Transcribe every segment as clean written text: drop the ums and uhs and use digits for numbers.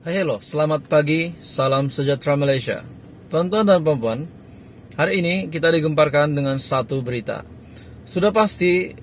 Hai hello, selamat pagi, salam sejahtera Malaysia. Tuan-tuan dan puan-puan, hari ini kita digemparkan dengan satu berita. Sudah pasti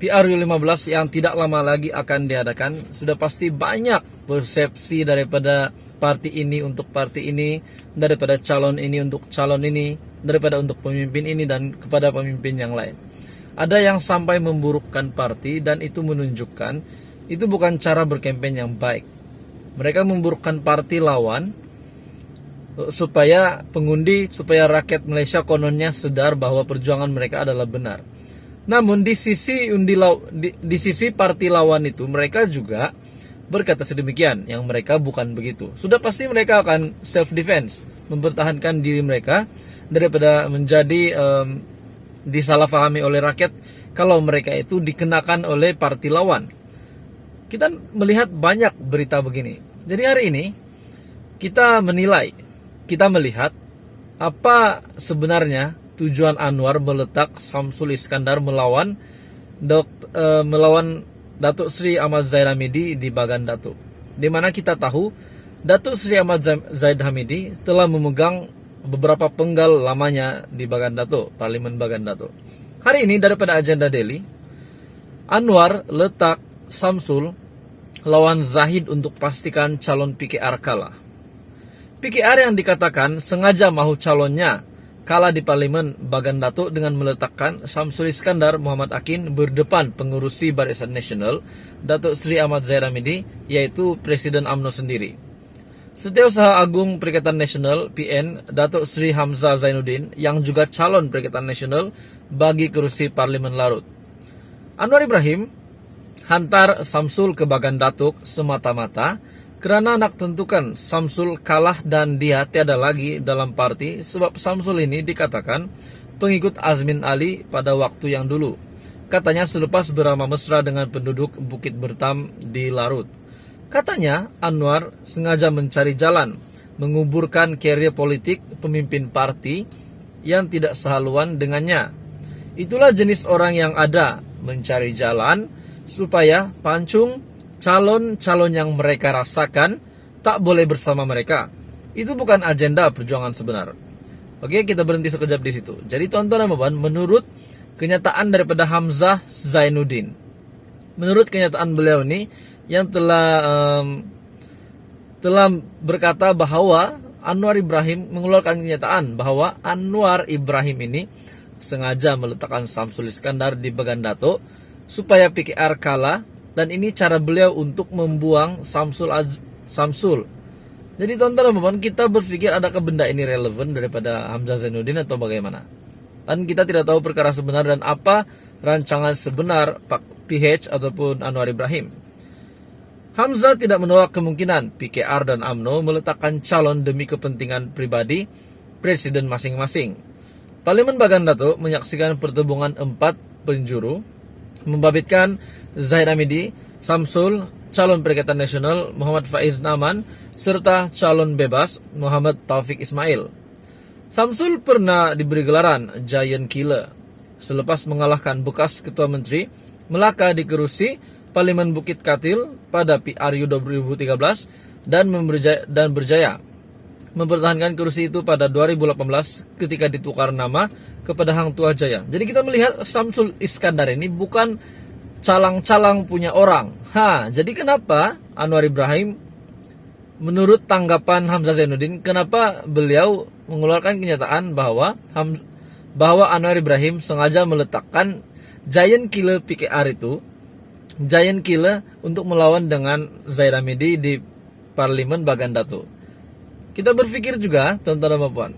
PRU 15 yang tidak lama lagi akan diadakan. Sudah pasti banyak persepsi daripada parti ini untuk parti ini, daripada calon ini untuk calon ini, daripada untuk pemimpin ini dan kepada pemimpin yang lain. Ada yang sampai memburukkan parti dan itu menunjukkan itu bukan cara berkampanye yang baik. Mereka memburukkan parti lawan supaya pengundi, supaya rakyat Malaysia kononnya sadar bahwa perjuangan mereka adalah benar. Namun di sisi parti lawan itu mereka juga berkata sedemikian, yang mereka bukan begitu. Sudah pasti mereka akan self defense, mempertahankan diri mereka daripada menjadi disalahpahami oleh rakyat kalau mereka itu dikenakan oleh parti lawan. Kita melihat banyak berita begini. Jadi hari ini kita melihat apa sebenarnya tujuan Anwar meletak Samsul Iskandar melawan Datuk Seri Ahmad Zahid Hamidi di Bagan Datuk. Di mana kita tahu Datuk Seri Ahmad Zahid Hamidi telah memegang beberapa penggal lamanya di Bagan Datuk, Parlimen Bagan Datuk. Hari ini daripada agenda Delhi, Anwar letak Samsul lawan Zahid untuk pastikan calon PKR kalah. PKR yang dikatakan sengaja mahu calonnya kalah di Parlimen Bagan Datuk dengan meletakkan Samsul Iskandar Muhammad Akin berdepan pengurusi Barisan Nasional Datuk Seri Ahmad Zahid Hamidi, yaitu Presiden UMNO sendiri. Setiausaha Agung Perikatan Nasional PN Datuk Seri Hamzah Zainuddin yang juga calon Perikatan Nasional bagi kerusi Parlimen Larut. Anwar Ibrahim hantar Samsul ke Bagan Datuk semata-mata kerana nak tentukan Samsul kalah dan dia tiada lagi dalam parti, sebab Samsul ini dikatakan pengikut Azmin Ali pada waktu yang dulu. Katanya selepas beramah mesra dengan penduduk Bukit Bertam di Larut. Katanya Anwar sengaja mencari jalan menguburkan karier politik pemimpin parti yang tidak sehaluan dengannya. Itulah jenis orang yang ada, mencari jalan supaya pancung calon-calon yang mereka rasakan tak boleh bersama mereka. Itu bukan agenda perjuangan sebenar. Oke, kita berhenti sekejap di situ. Jadi tuan-tuan dan puan, menurut kenyataan daripada Hamzah Zainuddin, menurut kenyataan beliau ini yang telah berkata bahwa Anwar Ibrahim mengeluarkan kenyataan bahwa Anwar Ibrahim ini sengaja meletakkan Samsul Iskandar di Bagan Datuk supaya PKR kalah, dan ini cara beliau untuk membuang Samsul. Jadi teman-teman, kita berpikir adakah benda ini relevan daripada Hamzah Zainuddin atau bagaimana? Dan kita tidak tahu perkara sebenar dan apa rancangan sebenar Pak PH ataupun Anwar Ibrahim. Hamzah tidak menolak kemungkinan PKR dan UMNO meletakkan calon demi kepentingan pribadi presiden masing-masing. Parlimen Bagan Datuk menyaksikan pertemuan 4 penjuru membabitkan Zahid Hamidi, Samsul, calon Perikatan Nasional Muhammad Faiz Naman, serta calon bebas Muhammad Taufik Ismail. Samsul pernah diberi gelaran Giant Killer selepas mengalahkan bekas Ketua Menteri Melaka di kerusi Parlimen Bukit Katil pada PRU 2013 dan berjaya mempertahankan kursi itu pada 2018 ketika ditukar nama kepada Hang Tuah Jaya. Jadi kita melihat Samsul Iskandar ini bukan calang-calang punya orang. Jadi kenapa Anwar Ibrahim, menurut tanggapan Hamzah Zainuddin, kenapa beliau mengeluarkan kenyataan bahwa Anwar Ibrahim sengaja meletakkan Giant Killer PKR itu, Giant Killer untuk melawan dengan Zahid Hamidi di Parlimen Bagan Datuk. Kita berpikir juga, tuan-tuan dan puan,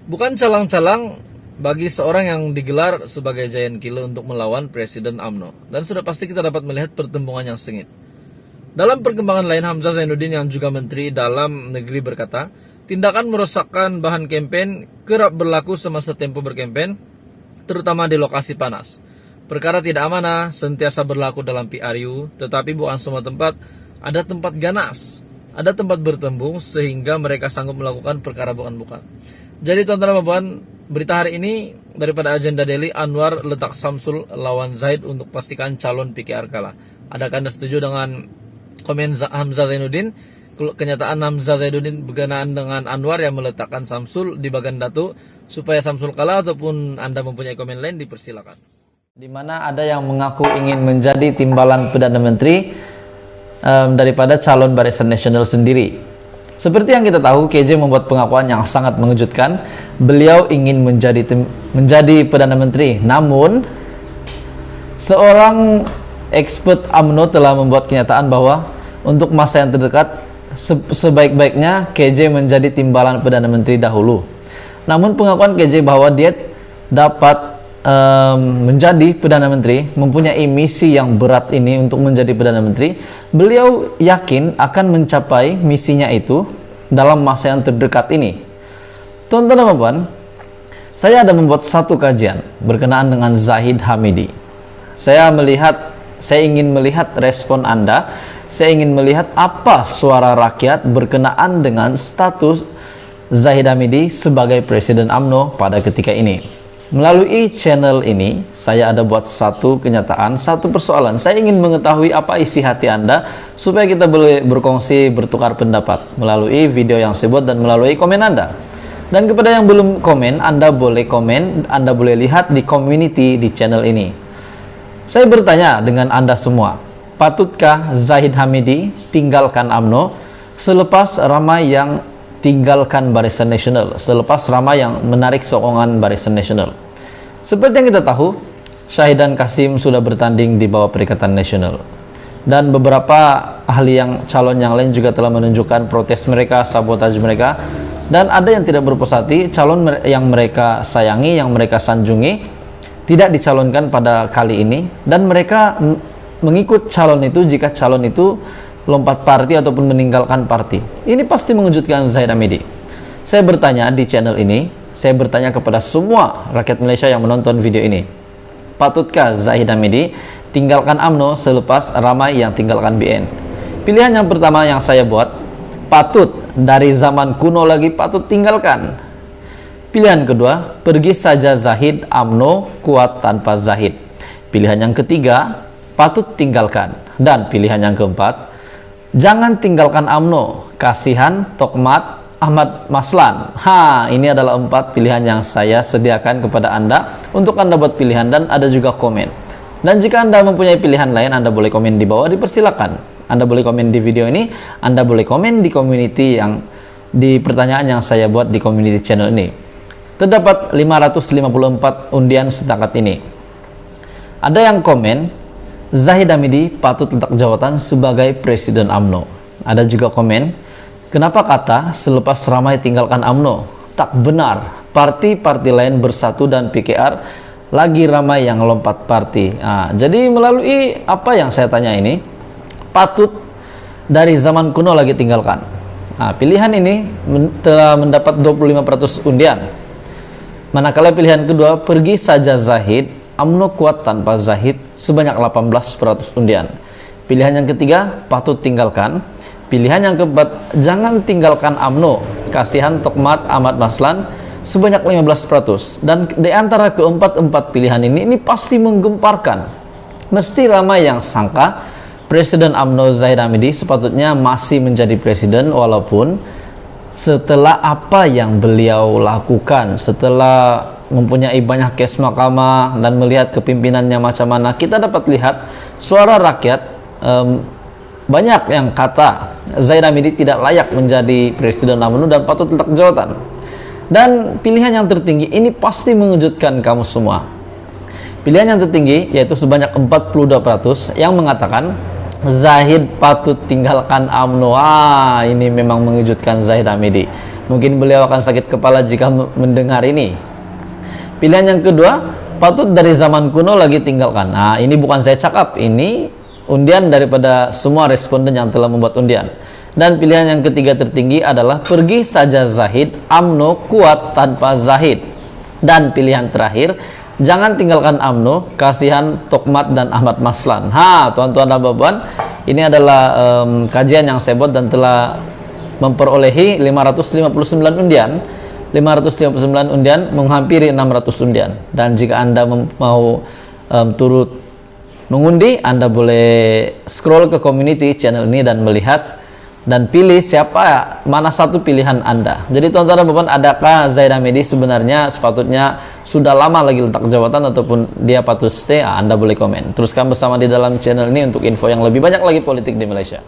bukan calang-calang bagi seorang yang digelar sebagai Giant Killer untuk melawan Presiden UMNO. Dan sudah pasti kita dapat melihat pertemuan yang sengit. Dalam perkembangan lain, Hamzah Zainuddin yang juga Menteri Dalam Negeri berkata, tindakan merosakkan bahan kempen kerap berlaku semasa tempoh berkempen, terutama di lokasi panas. Perkara tidak amanah sentiasa berlaku dalam PRU, tetapi bukan semua tempat ada tempat ganas. Ada tempat bertembung sehingga mereka sanggup melakukan perkara bukan-bukan. Jadi tuan-tuan dan puan, berita hari ini daripada agenda Delhi, Anwar letak Samsul lawan Zahid untuk pastikan calon PKR kalah. Adakah Anda setuju dengan komen Hamzah Zainuddin? kenyataan Hamzah Zainuddin berkenaan dengan Anwar yang meletakkan Samsul di Bagandatu supaya Samsul kalah, ataupun Anda mempunyai komen lain, dipersilakan. Di mana ada yang mengaku ingin menjadi timbalan Perdana Menteri daripada calon Barisan Nasional sendiri. Seperti yang kita tahu, KJ membuat pengakuan yang sangat mengejutkan. Beliau ingin menjadi Perdana Menteri, namun seorang expert UMNO telah membuat kenyataan bahwa untuk masa yang terdekat sebaik-baiknya KJ menjadi timbalan Perdana Menteri dahulu. Namun pengakuan KJ bahwa dia dapat menjadi Perdana Menteri, mempunyai misi yang berat ini untuk menjadi Perdana Menteri, beliau yakin akan mencapai misinya itu dalam masa yang terdekat ini. Tuan-tuan dan puan, saya ada membuat satu kajian berkenaan dengan Zahid Hamidi. Saya ingin melihat respon Anda. Saya ingin melihat apa suara rakyat berkenaan dengan status Zahid Hamidi sebagai Presiden UMNO pada ketika ini. Melalui channel ini, saya ada buat satu kenyataan, satu persoalan. Saya ingin mengetahui apa isi hati Anda, supaya kita boleh berkongsi, bertukar pendapat melalui video yang saya buat dan melalui komen Anda. Dan kepada yang belum komen, Anda boleh komen, Anda boleh lihat di community di channel ini. Saya bertanya dengan Anda semua, patutkah Zahid Hamidi tinggalkan UMNO selepas ramai yang tinggalkan Barisan Nasional, selepas ramai yang menarik sokongan Barisan Nasional? Seperti yang kita tahu, Syahidan Kasim sudah bertanding di bawah Perikatan Nasional, dan beberapa ahli calon yang lain juga telah menunjukkan protes mereka, sabotaj mereka, dan ada yang tidak berpuas hati, calon yang mereka sayangi, yang mereka sanjungi tidak dicalonkan pada kali ini, dan mereka mengikut calon itu jika calon itu lompat parti ataupun meninggalkan parti. Ini pasti mengejutkan Zahid Hamidi. Saya bertanya di channel ini, saya bertanya kepada semua rakyat Malaysia yang menonton video ini, patutkah Zahid Hamidi tinggalkan UMNO selepas ramai yang tinggalkan BN? Pilihan yang pertama yang saya buat, patut, dari zaman kuno lagi patut tinggalkan. Pilihan kedua, pergi saja Zahid, UMNO kuat tanpa Zahid. Pilihan yang ketiga, patut tinggalkan. Dan pilihan yang keempat, jangan tinggalkan UMNO, kasihan Tokmat Ahmad Maslan. Ini adalah 4 pilihan yang saya sediakan kepada Anda untuk Anda buat pilihan, dan ada juga komen. Dan jika Anda mempunyai pilihan lain, Anda boleh komen di bawah, dipersilakan. Anda boleh komen di video ini, Anda boleh komen di community yang di pertanyaan yang saya buat di community channel ini. Terdapat 554 undian setakat ini. Ada yang komen, Zahid Hamidi patut letak jawatan sebagai Presiden UMNO. Ada juga komen, kenapa kata selepas ramai tinggalkan UMNO? Tak benar, parti-parti lain bersatu dan PKR lagi ramai yang lompat parti. Jadi melalui apa yang saya tanya ini, patut dari zaman kuno lagi tinggalkan. Pilihan ini telah mendapat 25% undian. Manakala pilihan kedua, pergi saja Zahid, UMNO kuat tanpa Zahid, sebanyak 18% undian. Pilihan yang ketiga, patut tinggalkan. Pilihan yang keempat, jangan tinggalkan UMNO, kasihan Tokmat Ahmad Maslan, sebanyak 15%. Dan di antara keempat pilihan ini pasti menggemparkan. Mesti ramai yang sangka Presiden UMNO Zahid Hamidi sepatutnya masih menjadi presiden, walaupun setelah apa yang beliau lakukan, setelah mempunyai banyak kes mahkamah dan melihat kepimpinannya macam mana, kita dapat lihat suara rakyat banyak yang kata Zahid Hamidi tidak layak menjadi Presiden UMNO dan patut letak jawatan. Dan pilihan yang tertinggi ini pasti mengejutkan kamu semua. Pilihan yang tertinggi yaitu sebanyak 42% yang mengatakan Zahid patut tinggalkan UMNO. Ini memang mengejutkan Zahid Hamidi. Mungkin beliau akan sakit kepala jika mendengar ini. Pilihan yang kedua, patut dari zaman kuno lagi tinggalkan. Ini bukan saya cakap, ini undian daripada semua responden yang telah membuat undian. Dan pilihan yang ketiga tertinggi adalah pergi saja Zahid, UMNO kuat tanpa Zahid. Dan pilihan terakhir, jangan tinggalkan UMNO, kasihan Tokmat dan Ahmad Maslan. Tuan-tuan dan puan, ini adalah kajian yang saya buat dan telah memperolehi 559 undian. 559 undian menghampiri 600 undian. Dan jika Anda mau turut mengundi, Anda boleh scroll ke community channel ini dan melihat dan pilih mana satu pilihan Anda. Jadi teman-teman, adakah Zaid Hamidi sebenarnya sepatutnya sudah lama lagi letak jabatan ataupun dia patut stay? Anda boleh komen. Teruskan bersama di dalam channel ini untuk info yang lebih banyak lagi politik di Malaysia.